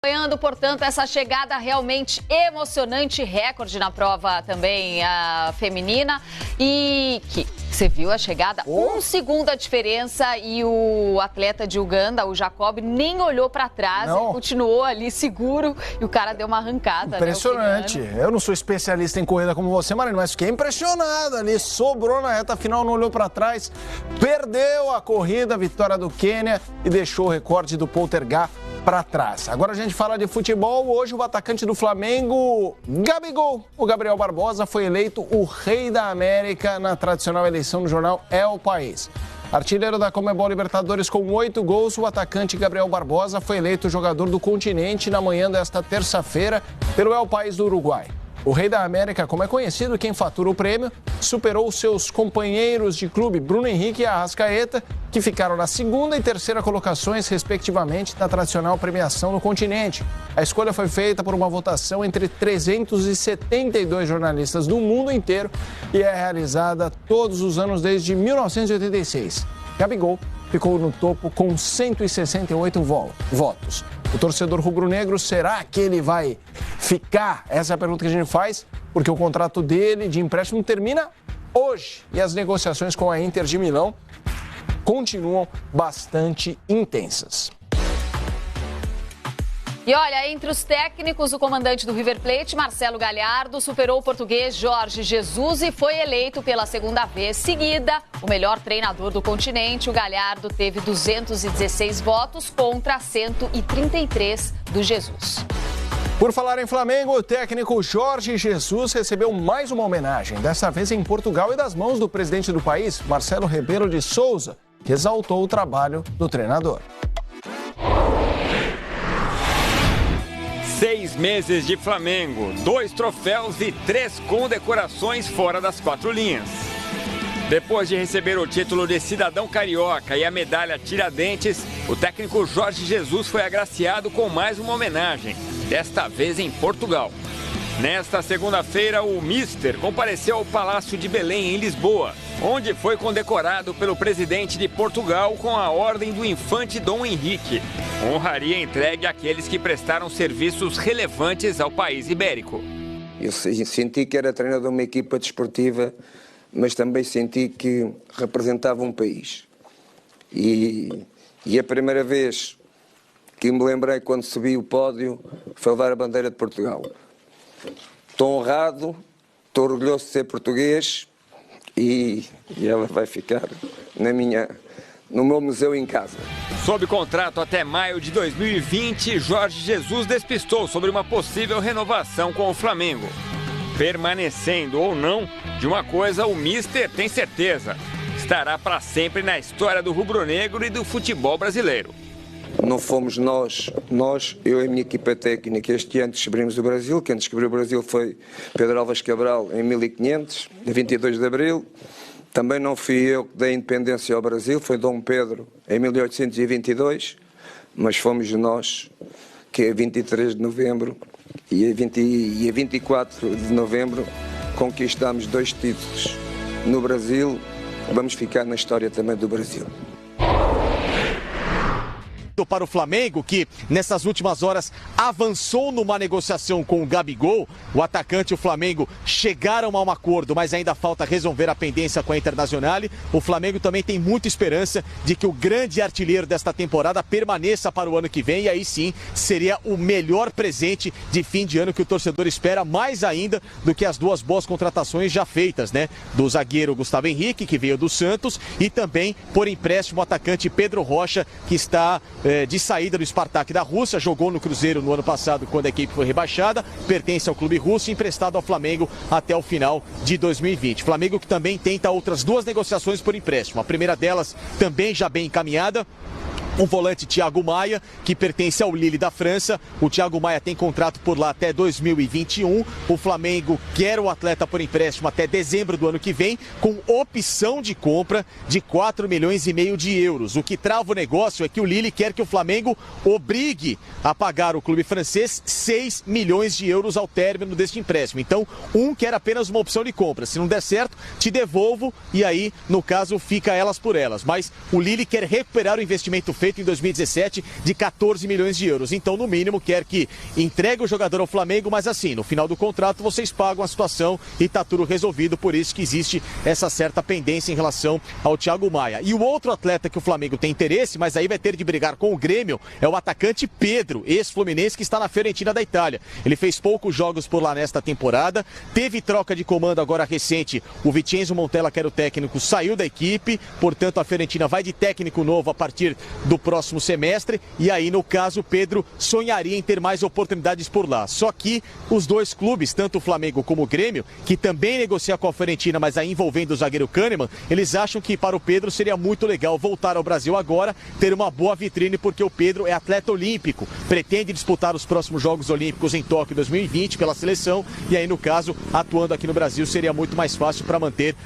Acompanhando, portanto, essa chegada realmente emocionante, recorde na prova também feminina. E que você viu a chegada? 1 segundo a diferença e o atleta de Uganda, o Jacob, nem olhou para trás, ele continuou ali seguro e o cara deu uma arrancada. Impressionante. Né, eu não sou especialista em corrida como você, Marina, mas fiquei impressionado ali. Sobrou na reta final, não olhou para trás, perdeu a corrida, a vitória do Quênia e deixou o recorde do Poltergar para trás. Agora a gente fala de futebol. Hoje o atacante do Flamengo, Gabigol, o Gabriel Barbosa, foi eleito o Rei da América na tradicional eleição no jornal El País. Artilheiro da Conmebol Libertadores com 8 gols, o atacante Gabriel Barbosa foi eleito jogador do continente na manhã desta terça-feira pelo El País do Uruguai. O Rei da América, como é conhecido, quem fatura o prêmio, superou seus companheiros de clube Bruno Henrique e Arrascaeta, que ficaram na segunda e terceira colocações, respectivamente, na tradicional premiação no continente. A escolha foi feita por uma votação entre 372 jornalistas do mundo inteiro e é realizada todos os anos desde 1986. Gabigol ficou no topo com 168 votos. O torcedor rubro-negro, será que ele vai ficar? Essa é a pergunta que a gente faz, porque o contrato dele de empréstimo termina hoje e as negociações com a Inter de Milão continuam bastante intensas. E olha, entre os técnicos, o comandante do River Plate, Marcelo Galhardo, superou o português Jorge Jesus e foi eleito pela segunda vez seguida o melhor treinador do continente. O Galhardo teve 216 votos contra 133 do Jesus. Por falar em Flamengo, o técnico Jorge Jesus recebeu mais uma homenagem, dessa vez em Portugal e das mãos do presidente do país, Marcelo Rebelo de Sousa, que exaltou o trabalho do treinador. 6 meses de Flamengo, 2 troféus e 3 condecorações fora das 4 linhas. Depois de receber o título de cidadão carioca e a medalha Tiradentes, o técnico Jorge Jesus foi agraciado com mais uma homenagem, desta vez em Portugal. Nesta segunda-feira, o Mister compareceu ao Palácio de Belém, em Lisboa, onde foi condecorado pelo presidente de Portugal com a Ordem do Infante Dom Henrique, honraria entregue àqueles que prestaram serviços relevantes ao país ibérico. Eu senti que era treinador de uma equipa desportiva, mas também senti que representava um país. E a primeira vez que me lembrei quando subi o pódio foi levar a bandeira de Portugal. Estou honrado, estou orgulhoso de ser português e ela vai ficar no meu museu em casa. Sob contrato até maio de 2020, Jorge Jesus despistou sobre uma possível renovação com o Flamengo. Permanecendo ou não, de uma coisa o Mister tem certeza: estará para sempre na história do rubro-negro e do futebol brasileiro. Não fomos nós, eu e a minha equipa técnica, este ano descobrimos o Brasil. Quem descobriu o Brasil foi Pedro Álvares Cabral em 1500, 22 de Abril. Também não fui eu que dei independência ao Brasil, foi Dom Pedro em 1822, mas fomos nós que a 23 de novembro e a 24 de novembro conquistámos 2 títulos no Brasil. Vamos ficar na história também do Brasil. Para o Flamengo, que nessas últimas horas avançou numa negociação com o Gabigol, o atacante e o Flamengo chegaram a um acordo, mas ainda falta resolver a pendência com a Internacional. O Flamengo também tem muita esperança de que o grande artilheiro desta temporada permaneça para o ano que vem, e aí sim seria o melhor presente de fim de ano que o torcedor espera, mais ainda do que as 2 boas contratações já feitas, né? Do zagueiro Gustavo Henrique, que veio do Santos, e também por empréstimo o atacante Pedro Rocha, que está de saída do Spartak da Rússia, jogou no Cruzeiro no ano passado quando a equipe foi rebaixada, pertence ao clube russo, emprestado ao Flamengo até o final de 2020. Flamengo que também tenta outras 2 negociações por empréstimo, a primeira delas também já bem encaminhada. Um volante, Thiago Maia, que pertence ao Lille da França. O Thiago Maia tem contrato por lá até 2021. O Flamengo quer o atleta por empréstimo até dezembro do ano que vem, com opção de compra de 4,5 milhões de euros. O que trava o negócio é que o Lille quer que o Flamengo obrigue a pagar o clube francês 6 milhões de euros ao término deste empréstimo. Então, quer apenas uma opção de compra. Se não der certo, te devolvo, e aí, no caso, fica elas por elas. Mas o Lille quer recuperar o investimento feito feito em 2017 de 14 milhões de euros. Então, no mínimo, quer que entregue o jogador ao Flamengo, mas assim, no final do contrato vocês pagam a situação e tá tudo resolvido, por isso que existe essa certa pendência em relação ao Thiago Maia. E o outro atleta que o Flamengo tem interesse, mas aí vai ter de brigar com o Grêmio, é o atacante Pedro, ex-fluminense, que está na Fiorentina da Itália. Ele fez poucos jogos por lá nesta temporada, teve troca de comando agora recente, o Vincenzo Montella, que era o técnico, saiu da equipe, portanto a Fiorentina vai de técnico novo a partir do próximo semestre, e aí no caso o Pedro sonharia em ter mais oportunidades por lá. Só que os dois clubes, tanto o Flamengo como o Grêmio, que também negocia com a Fiorentina, mas aí envolvendo o zagueiro Kahneman, eles acham que para o Pedro seria muito legal voltar ao Brasil agora, ter uma boa vitrine, porque o Pedro é atleta olímpico, pretende disputar os próximos Jogos Olímpicos em Tóquio 2020 pela seleção, e aí no caso, atuando aqui no Brasil, seria muito mais fácil para manter